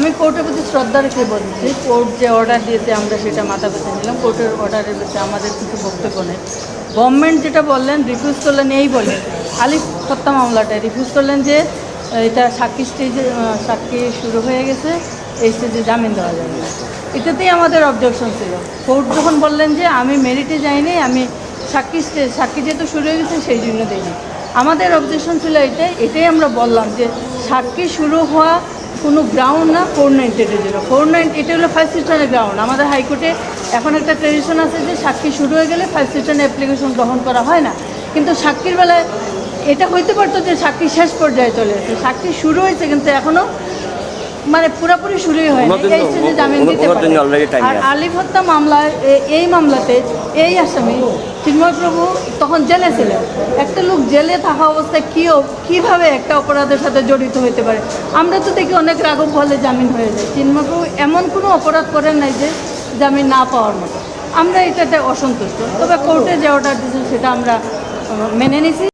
আমি কোর্টের প্রতি শ্রদ্ধা রেখে বলছি, কোর্ট যে অর্ডার দিয়েছে আমরা সেটা মাথা পেতে নিলাম। কোর্টের অর্ডারের বিষয়ে আমাদের কিছু বক্তব্য নেই। গভর্নমেন্ট যেটা বললেন, রিফিউজ করলেন, এই বলে আলিফ হত্যা মামলাটায় রিফিউজ করলেন যে এটা সাক্ষী স্টেজে সাক্ষী শুরু হয়ে গেছে, এই স্টেজে জামিন দেওয়া যাবে না। এটাতেই আমাদের অবজেকশন ছিল। কোর্ট যখন বললেন যে আমি মেরিটে যাইনি, আমি সাক্ষী যেহেতু শুরু হয়ে গেছে সেই জন্য দিইনি, আমাদের অবজেকশন ছিল এটাই আমরা বললাম যে সাক্ষী শুরু হওয়া কোনো গ্রাউন্ড না 498 জন্য। 498 এটা হলো 5 সিস্টারের গ্রাউন্ড। আমাদের হাইকোর্টে এখন একটা ট্রেডিশন আছে যে সাক্ষী শুরু হয়ে গেলে 5 সিস্টারের অ্যাপ্লিকেশন গ্রহণ করা হয় না, কিন্তু সাক্ষীর বেলায় এটা হইতে পারতো যে সাক্ষী শেষ পর্যায়ে চলে এসেছে, সাক্ষী শুরু হয়েছে কিন্তু এখনও মানে পুরোপুরি শুরুই হয়নি, এই স্টেজে জামিন দিতে পারে। আর আলিফ হত্যা মামলায় এই মামলাতে এই আসামি চিন্ময় প্রভু তখন জেলে ছিলেন। একটা লোক জেলে থাকা অবস্থায় কীভাবে একটা অপরাধের সাথে জড়িত হতে পারে? আমরা তো দেখি অনেক রাঘব হলে জামিন হয়ে যায়। চিন্ময় প্রভু এমন কোনো অপরাধ করেন নাই যে জামিন না পাওয়ার মতো। আমরা এটাতে অসন্তুষ্ট, তবে কোর্টে যে অর্ডার দিয়েছেন সেটা আমরা মেনে নিছি।